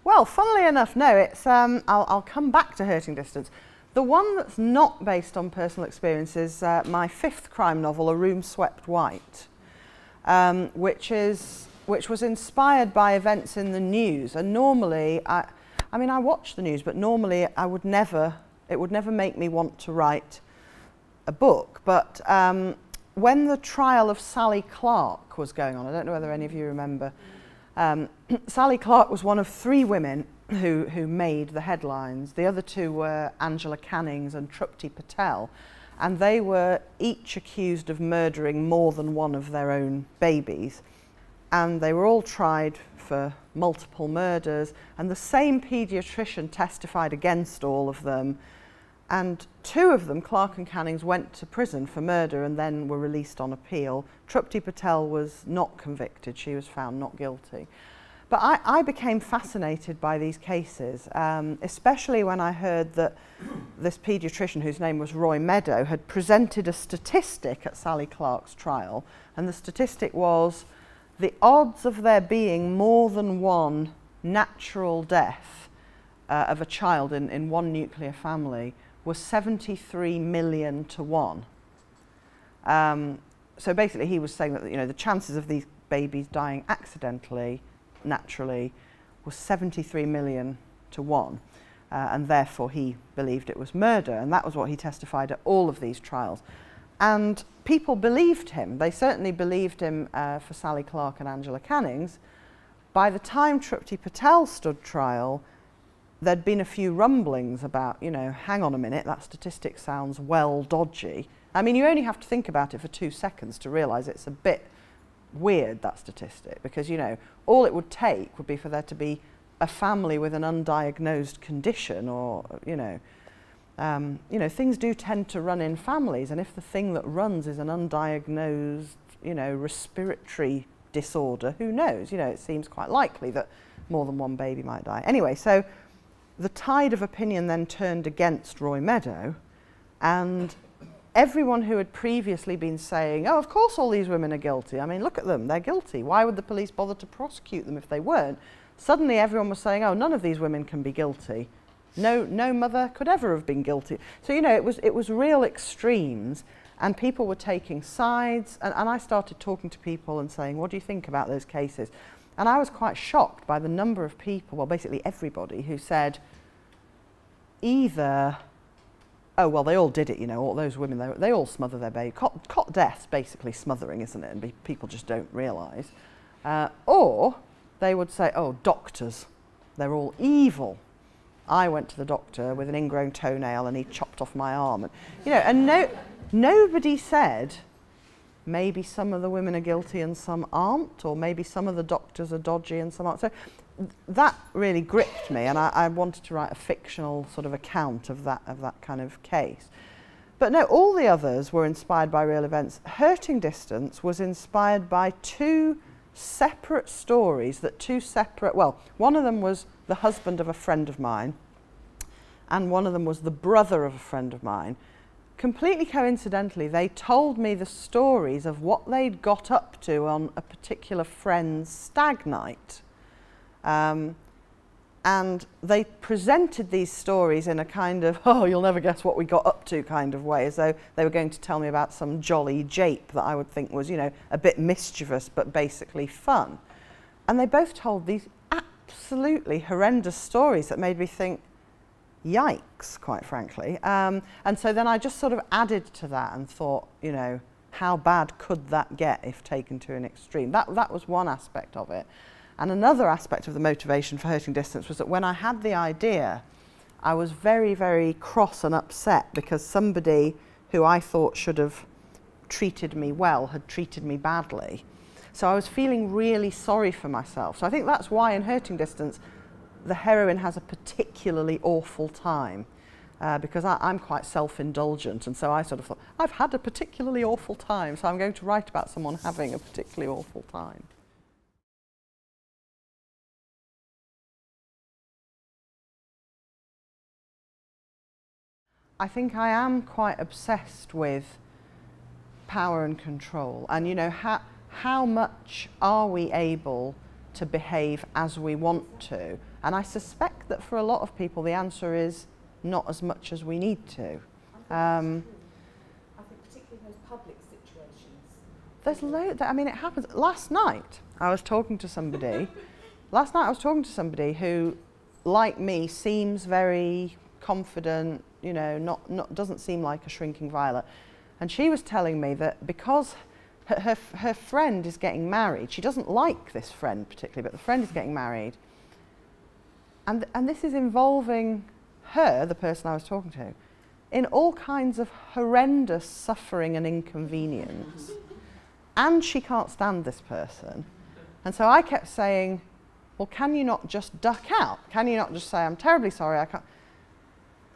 Well, funnily enough, no, it's, I'll come back to Hurting Distance. The one that's not based on personal experience is my 5th crime novel, A Room Swept White, which was inspired by events in the news. And normally, I mean, I watch the news, but normally it would never make me want to write a book. But when the trial of Sally Clark was going on, I don't know whether any of you remember, Sally Clark was one of 3 women who made the headlines. The other 2 were Angela Cannings and Trupti Patel, and they were each accused of murdering more than one of their own babies. And they were all tried for multiple murders, and the same paediatrician testified against all of them. And 2 of them, Clark and Cannings, went to prison for murder and then were released on appeal. Trupti Patel was not convicted, she was found not guilty. But I became fascinated by these cases, especially when I heard that this paediatrician, whose name was Roy Meadow, had presented a statistic at Sally Clark's trial, and the statistic was the odds of there being more than one natural death of a child in one nuclear family was 73 million to 1. So basically he was saying that, you know, the chances of these babies dying accidentally, naturally, was 73 million to 1. And therefore he believed it was murder, and that was what he testified at all of these trials. And people believed him. They certainly believed him for Sally Clark and Angela Cannings. By the time Trupti Patel stood trial, there'd been a few rumblings about, you know, hang on a minute, that statistic sounds well dodgy. I mean, you only have to think about it for 2 seconds to realise it's a bit weird, that statistic, because, you know, all it would take would be for there to be a family with an undiagnosed condition, or, you know, things do tend to run in families, and if the thing that runs is an undiagnosed, you know, respiratory disorder, who knows? You know, it seems quite likely that more than one baby might die. Anyway, so the tide of opinion then turned against Roy Meadow, and everyone who had previously been saying, oh, of course all these women are guilty, I mean, look at them, they're guilty, why would the police bother to prosecute them if they weren't? Suddenly everyone was saying, oh, none of these women can be guilty. No mother could ever have been guilty. So, you know, it was real extremes, and people were taking sides, and I started talking to people and saying, what do you think about those cases? And I was quite shocked by the number of people, well, basically everybody, who said either, oh, well, they all did it, you know, all those women, they all smother their baby. Cot death's basically smothering, isn't it? And people just don't realise. Or they would say, oh, doctors, they're all evil. I went to the doctor with an ingrown toenail and he chopped off my arm. And, you know, and nobody said, maybe some of the women are guilty and some aren't, or maybe some of the doctors are dodgy and some aren't. So that really gripped me, and I wanted to write a fictional sort of account of that kind of case. But no, all the others were inspired by real events. Hurting Distance was inspired by 2 separate stories well, one of them was the husband of a friend of mine, and one of them was the brother of a friend of mine. Completely coincidentally, they told me the stories of what they'd got up to on a particular friend's stag night. And they presented these stories in a kind of, oh, you'll never guess what we got up to kind of way, as though they were going to tell me about some jolly jape that I would think was, you know, a bit mischievous but basically fun. And they both told these absolutely horrendous stories that made me think, yikes, quite frankly. And so then I just sort of added to that and thought, you know, how bad could that get if taken to an extreme? That was one aspect of it. And another aspect of the motivation for Hurting Distance was that when I had the idea, I was very, very cross and upset because somebody who I thought should have treated me well had treated me badly. So I was feeling really sorry for myself. So I think that's why in Hurting Distance, the heroine has a particularly awful time, because I'm quite self-indulgent, and so I sort of thought, I've had a particularly awful time, so I'm going to write about someone having a particularly awful time. I think I am quite obsessed with power and control, and you know, how much are we able to behave as we want to, And I suspect that for a lot of people the answer is not as much as we need to. I think particularly in those public situations. There's I mean, it happens. Last night I was talking to somebody who, like me, seems very confident, you know, doesn't seem like a shrinking violet. And she was telling me that because her friend is getting married, she doesn't like this friend particularly, but the friend is getting married. And this is involving her, the person I was talking to, in all kinds of horrendous suffering and inconvenience. And she can't stand this person. And so I kept saying, well, can you not just duck out? Can you not just say, I'm terribly sorry, I can't?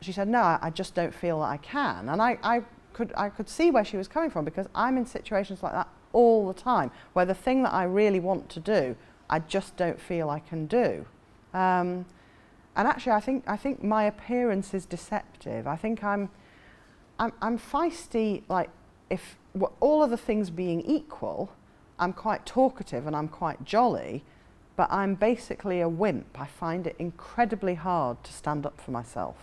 She said, no, I just don't feel that I can. And I could see where she was coming from, because I'm in situations like that all the time, where the thing that I really want to do, I just don't feel I can do. And actually, I think my appearance is deceptive. I think I'm feisty. Like, if all of the things being equal, I'm quite talkative and I'm quite jolly, but I'm basically a wimp. I find it incredibly hard to stand up for myself.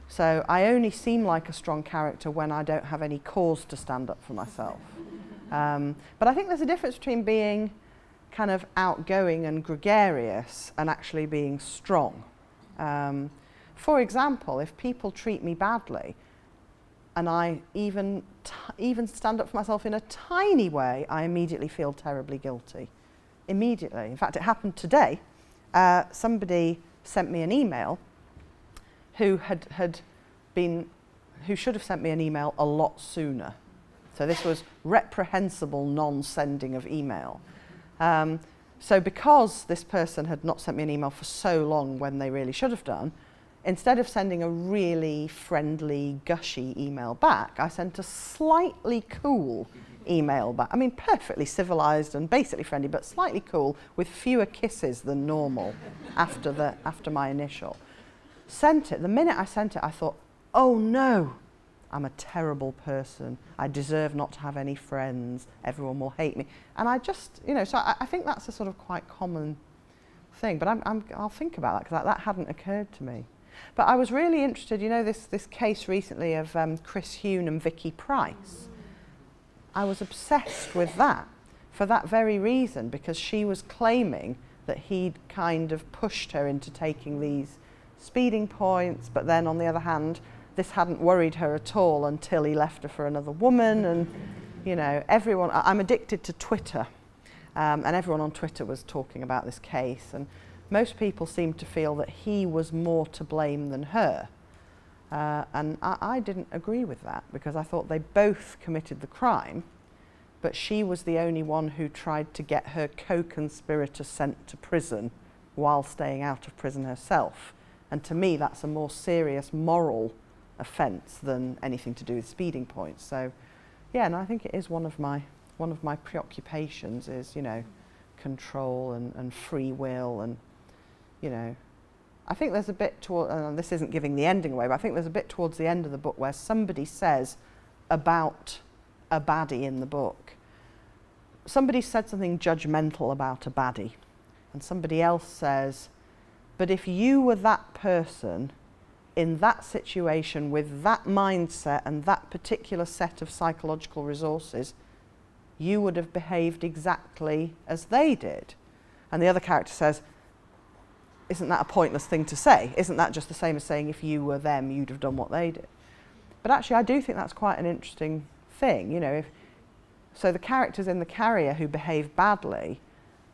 So I only seem like a strong character when I don't have any cause to stand up for myself. But I think there's a difference between being kind of outgoing and gregarious and actually being strong. For example, if people treat me badly and I even stand up for myself in a tiny way, I immediately feel terribly guilty. Immediately. In fact, it happened today. Somebody sent me an email who should have sent me an email a lot sooner. So this was reprehensible non-sending of email. So because this person had not sent me an email for so long when they really should have done, instead of sending a really friendly, gushy email back, I sent a slightly cool email back. I mean, perfectly civilized and basically friendly, but slightly cool, with fewer kisses than normal after my initial. Sent it. The minute I sent it, I thought, oh no, I'm a terrible person. I deserve not to have any friends. Everyone will hate me. And I just, you know, so I think that's a sort of quite common thing. But I'll think about that, because that hadn't occurred to me. But I was really interested, you know, this case recently of Chris Huhne and Vicky Price. I was obsessed with that for that very reason, because she was claiming that he'd kind of pushed her into taking these speeding points, but then on the other hand, this hadn't worried her at all until he left her for another woman. And, you know, everyone, I'm addicted to Twitter, and everyone on Twitter was talking about this case, and most people seemed to feel that he was more to blame than her. And I didn't agree with that, because I thought they both committed the crime, but she was the only one who tried to get her co-conspirator sent to prison while staying out of prison herself. And to me, that's a more serious moral offence than anything to do with speeding points. So, yeah, and I think it is one of my preoccupations is, you know, control and free will, and, you know, I think there's a bit toward, this isn't giving the ending away, but I think there's a bit towards the end of the book where somebody says about a baddie in the book, somebody said something judgmental about a baddie, and somebody else says, but if you were that person in that situation with that mindset and that particular set of psychological resources, you would have behaved exactly as they did. And the other character says, isn't that a pointless thing to say? Isn't that just the same as saying if you were them, you'd have done what they did? But actually, I do think that's quite an interesting thing. You know, so the characters in The Carrier who behave badly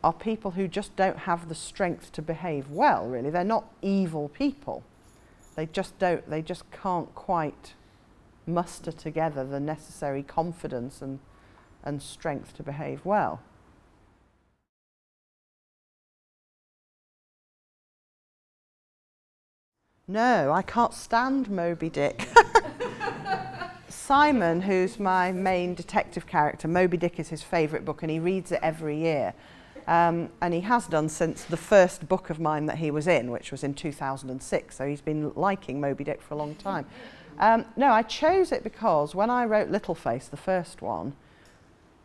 are people who just don't have the strength to behave well, really. They're not evil people. They just can't quite muster together the necessary confidence and strength to behave well. No, I can't stand Moby Dick. Simon, who's my main detective character, Moby Dick is his favourite book, and he reads it every year. And he has done since the first book of mine that he was in, which was in 2006, so he's been liking Moby Dick for a long time. No, I chose it because when I wrote Littleface, the first one,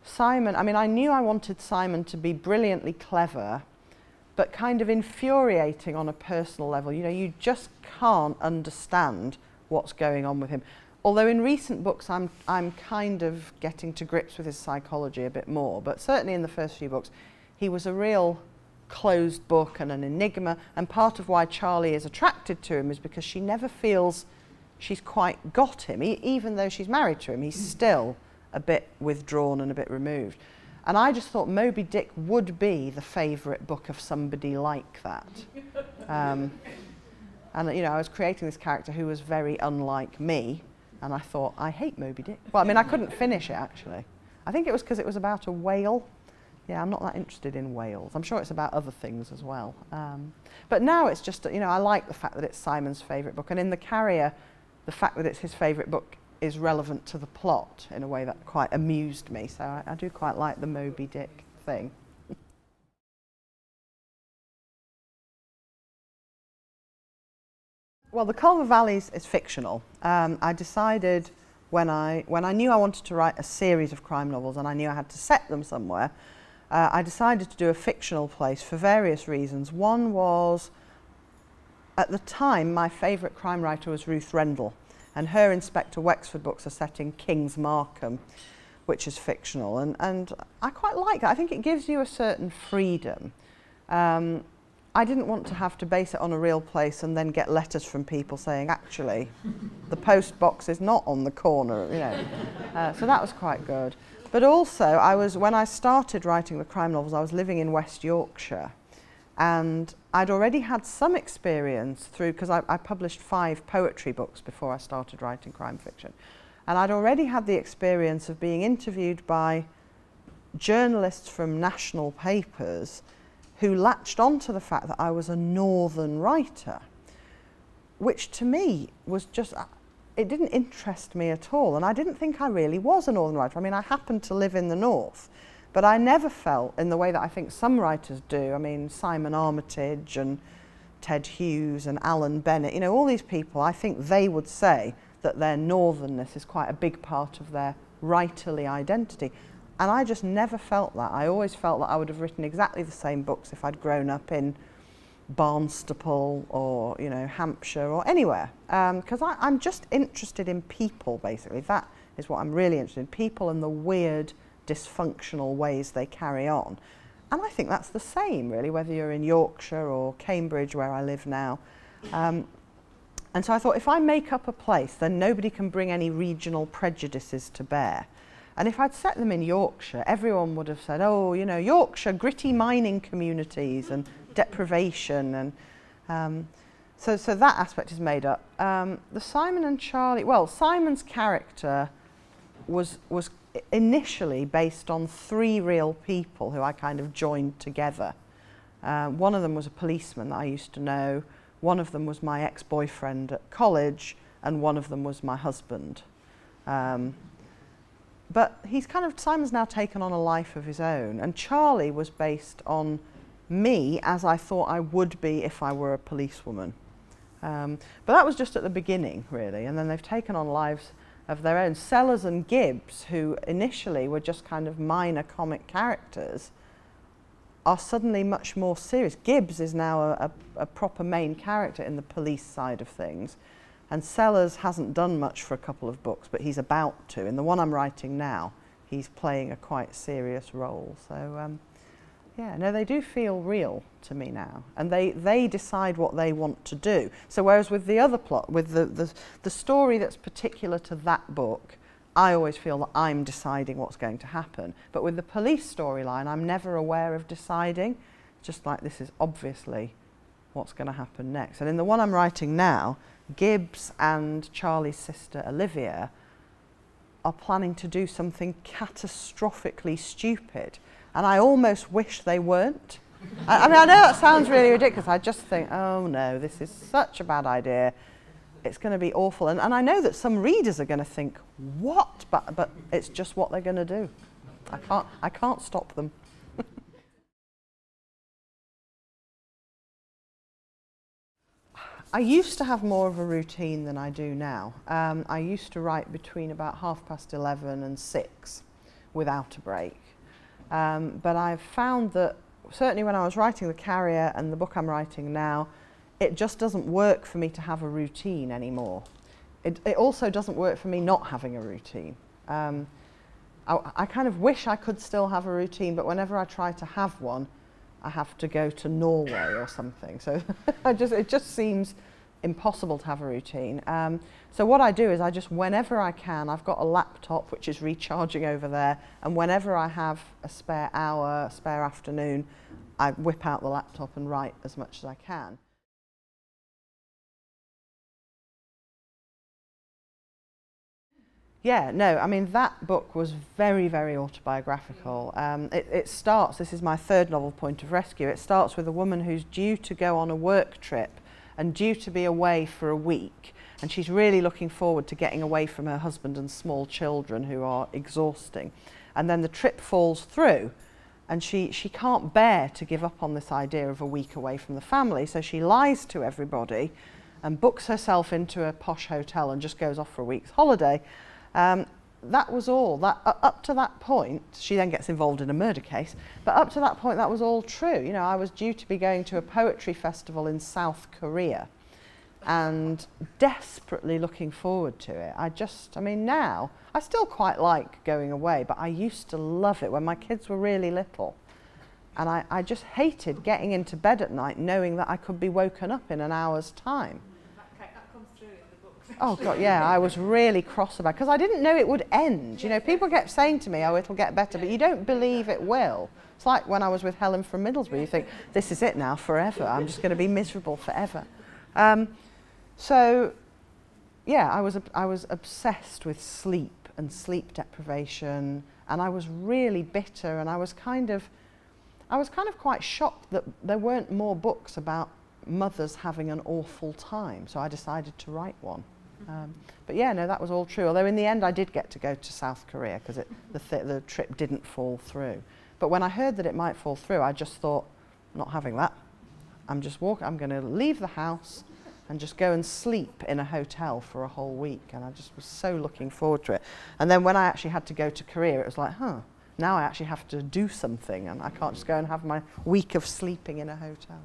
Simon, I mean, I knew I wanted Simon to be brilliantly clever, but kind of infuriating on a personal level. You know, you just can't understand what's going on with him. Although in recent books I'm kind of getting to grips with his psychology a bit more, but certainly in the first few books he was a real closed book and an enigma, and part of why Charlie is attracted to him is because she never feels she's quite got him. Even though she's married to him, he's still a bit withdrawn and a bit removed. And I just thought Moby Dick would be the favourite book of somebody like that. And you know, I was creating this character who was very unlike me, and I thought, I hate Moby Dick. Well, I mean, I couldn't finish it, actually. I think it was because it was about a whale. Yeah, I'm not that interested in whales. I'm sure it's about other things as well. But now it's just, you know, I like the fact that it's Simon's favourite book. And in The Carrier, the fact that it's his favourite book is relevant to the plot in a way that quite amused me. So I do quite like the Moby Dick thing. Well, The Culver Valleys is fictional. I decided when I knew I wanted to write a series of crime novels and I knew I had to set them somewhere, I decided to do a fictional place for various reasons. One was, at the time, my favourite crime writer was Ruth Rendell, and her Inspector Wexford books are set in King's Markham, which is fictional, and I quite like that. I think it gives you a certain freedom. I didn't want to have to base it on a real place and then get letters from people saying, actually, the post box is not on the corner, you know. So that was quite good. But also, when I started writing the crime novels, I was living in West Yorkshire, and I'd already had some experience through, because I published 5 poetry books before I started writing crime fiction, and I'd already had the experience of being interviewed by journalists from national papers who latched onto the fact that I was a northern writer, which to me was just, it didn't interest me at all, and I didn't think I really was a northern writer. I mean, I happened to live in the north, but I never felt in the way that I think some writers do. I mean, Simon Armitage and Ted Hughes and Alan Bennett, you know, all these people, I think they would say that their northernness is quite a big part of their writerly identity. And I just never felt that. I always felt that I would have written exactly the same books if I'd grown up in Barnstaple or, you know, Hampshire or anywhere. Because I'm just interested in people, basically. That is what I'm really interested in, people and the weird, dysfunctional ways they carry on. And I think that's the same, really, whether you're in Yorkshire or Cambridge, where I live now. And so I thought, if I make up a place, then nobody can bring any regional prejudices to bear. And if I'd set them in Yorkshire, everyone would have said, oh, you know, Yorkshire, gritty mining communities and deprivation. And so that aspect is made up. The Simon and Charlie, well, Simon's character was initially based on 3 real people who I kind of joined together. One of them was a policeman that I used to know, one of them was my ex-boyfriend at college, and one of them was my husband. But Simon's now taken on a life of his own, and Charlie was based on me as I thought I would be if I were a policewoman. But that was just at the beginning, really, and then they've taken on lives of their own. Sellers and Gibbs, who initially were just kind of minor comic characters, are suddenly much more serious. Gibbs is now a proper main character in the police side of things. And Sellers hasn't done much for a couple of books, but he's about to. In the one I'm writing now, he's playing a quite serious role. So, yeah, no, they do feel real to me now. And they decide what they want to do. So whereas with the other plot, with the story that's particular to that book, I always feel that I'm deciding what's going to happen. But with the police storyline, I'm never aware of deciding. Just like this is obviously what's going to happen next. And in the one I'm writing now, Gibbs and Charlie's sister Olivia are planning to do something catastrophically stupid, and I almost wish they weren't. I mean, I know that sounds really ridiculous. I just think, oh no, this is such a bad idea. It's going to be awful, and I know that some readers are going to think, what? But it's just what they're going to do. I can't stop them. I used to have more of a routine than I do now. I used to write between about 11:30 and 6 without a break. But I've found that certainly when I was writing The Carrier and the book I'm writing now, it just doesn't work for me to have a routine anymore. It also doesn't work for me not having a routine. I kind of wish I could still have a routine, but whenever I try to have one, I have to go to Norway or something. So it just seems impossible to have a routine. So what I do is I just, whenever I can, I've got a laptop which is recharging over there, and whenever I have a spare hour, a spare afternoon, I whip out the laptop and write as much as I can. Yeah, no, I mean, that book was very, very autobiographical. It starts, this is my third novel, Point of Rescue, it starts with a woman who's due to go on a work trip and due to be away for a week. And she's really looking forward to getting away from her husband and small children who are exhausting. And then the trip falls through, and she can't bear to give up on this idea of a week away from the family, so she lies to everybody and books herself into a posh hotel and just goes off for a week's holiday. That was all. Up to that point, she then gets involved in a murder case, but up to that point that was all true. You know, I was due to be going to a poetry festival in South Korea and desperately looking forward to it. I mean, now, I still quite like going away, but I used to love it when my kids were really little. And I just hated getting into bed at night knowing that I could be woken up in an hour's time. That comes through in the book. Oh God, yeah, I was really cross about it because I didn't know it would end. You know, people kept saying to me, oh, it'll get better, but you don't believe it will. It's like when I was with Helen from Middlesbrough, you think, this is it now, forever. I'm just going to be miserable forever. So, yeah, I was obsessed with sleep and sleep deprivation, and I was really bitter, and I was kind of quite shocked that there weren't more books about mothers having an awful time, so I decided to write one. But yeah, no, that was all true, although in the end I did get to go to South Korea because the trip didn't fall through. But when I heard that it might fall through, I just thought, not having that. I'm going to leave the house and just go and sleep in a hotel for a whole week, and I just was so looking forward to it. And then when I actually had to go to Korea, it was like, now I actually have to do something, and I can't just go and have my week of sleeping in a hotel.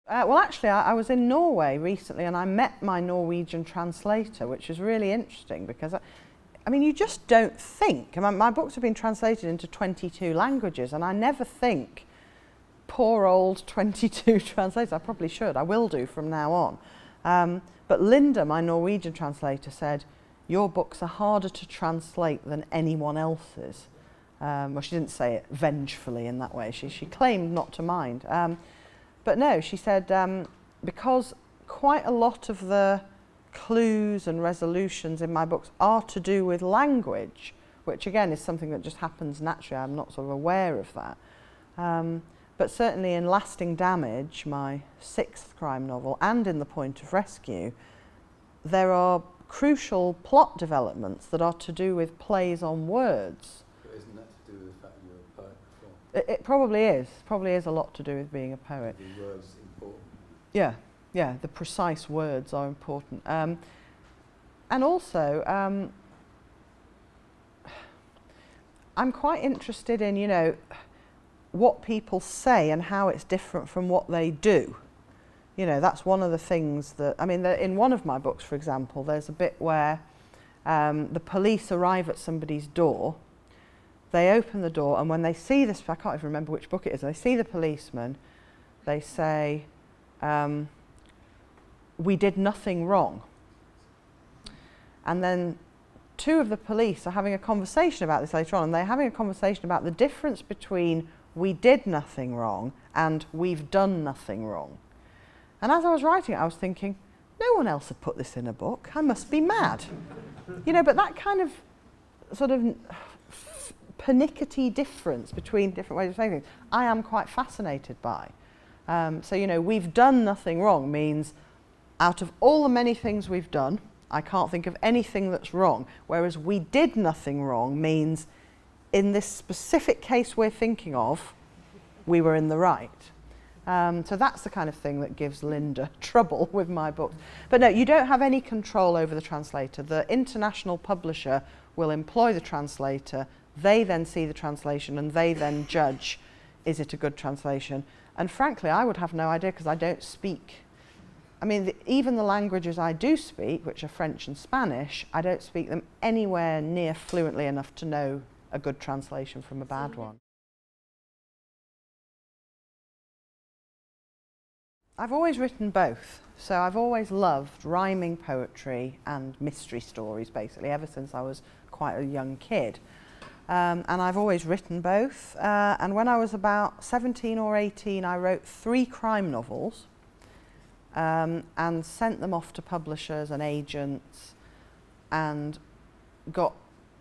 Well, actually, I was in Norway recently, and I met my Norwegian translator, which was really interesting because, I mean, you just don't think. My books have been translated into 22 languages, and I never think, poor old 22 translators. I probably should. I will do from now on. But Linda, my Norwegian translator, said, your books are harder to translate than anyone else's. Well, she didn't say it vengefully in that way. She claimed not to mind. But no, she said, because quite a lot of the clues and resolutions in my books are to do with language, which again is something that just happens naturally. I'm not sort of aware of that. But certainly in Lasting Damage, my 6th crime novel, and in The Point of Rescue, there are crucial plot developments that are to do with plays on words. But isn't that to do with the fact that you're a poet before? It probably is. Probably is a lot to do with being a poet. The words important. Yeah, the precise words are important. And also, I'm quite interested in, you know, what people say and how it's different from what they do. You know, that's one of the things that, I mean, in one of my books, for example, there's a bit where the police arrive at somebody's door, they open the door, and when they see this, I can't even remember which book it is, they see the policeman, they say, we did nothing wrong. And then 2 of the police are having a conversation about this later on, and they're having a conversation about the difference between we did nothing wrong and we've done nothing wrong. And as I was writing it, I was thinking, no one else had put this in a book. I must be mad. You know, but that kind of sort of pernickety difference between different ways of saying things, I am quite fascinated by. So, you know, we've done nothing wrong means out of all the many things we've done, I can't think of anything that's wrong. Whereas we did nothing wrong means in this specific case we're thinking of, we were in the right. So that's the kind of thing that gives Linda trouble with my books. But no, you don't have any control over the translator. The international publisher will employ the translator. They then see the translation and they then judge, is it a good translation? And frankly, I would have no idea because I don't speak. I mean, even the languages I do speak, which are French and Spanish, I don't speak them anywhere near fluently enough to know a good translation from a bad one. I've always written both. So I've always loved rhyming poetry and mystery stories, basically, ever since I was quite a young kid. And I've always written both. And when I was about 17 or 18, I wrote 3 crime novels and sent them off to publishers and agents and got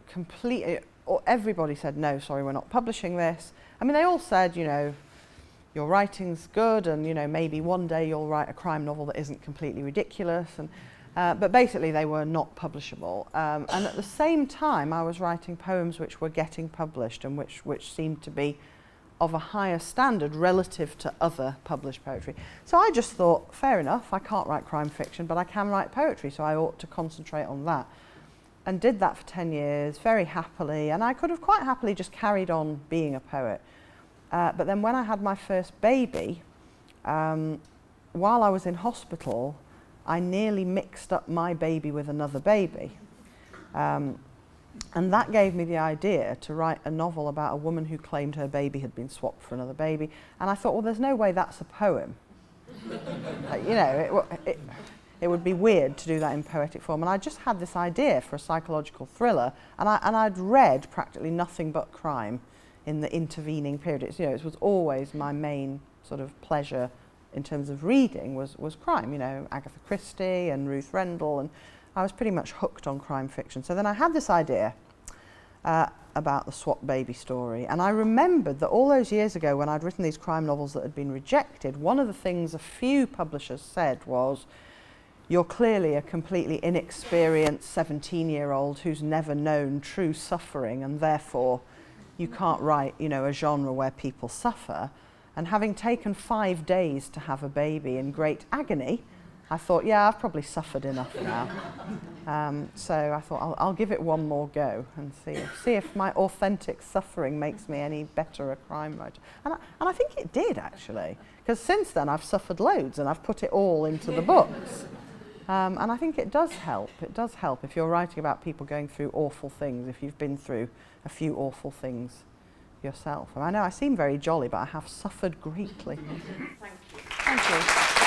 completely, or everybody said, no, sorry, we're not publishing this. I mean, they all said, you know, your writing's good and, you know, maybe one day you'll write a crime novel that isn't completely ridiculous. And, but basically they were not publishable. And at the same time, I was writing poems which were getting published and which seemed to be of a higher standard relative to other published poetry. So I just thought, fair enough, I can't write crime fiction, but I can write poetry, so I ought to concentrate on that. And did that for 10 years, very happily, and I could have quite happily just carried on being a poet. But then when I had my first baby, while I was in hospital, I nearly mixed up my baby with another baby. And that gave me the idea to write a novel about a woman who claimed her baby had been swapped for another baby. And I thought, well, there's no way that's a poem. You know, it would be weird to do that in poetic form. And I just had this idea for a psychological thriller, and I'd read practically nothing but crime in the intervening period. You know, it was always my main sort of pleasure in terms of reading was crime, you know, Agatha Christie and Ruth Rendell, and I was pretty much hooked on crime fiction. So then I had this idea about the swap baby story, and I remembered that all those years ago when I'd written these crime novels that had been rejected, one of the things a few publishers said was, you're clearly a completely inexperienced 17-year-old who's never known true suffering, and therefore you can't write, you know, a genre where people suffer. And having taken 5 days to have a baby in great agony, I thought, yeah, I've probably suffered enough now. So I thought, I'll give it one more go and see if my authentic suffering makes me any better a crime writer. And I think it did, actually, because since then I've suffered loads and I've put it all into the books. And I think it does help. It does help if you're writing about people going through awful things, if you've been through a few awful things yourself. And I know I seem very jolly, but I have suffered greatly. Thank you. Thank you.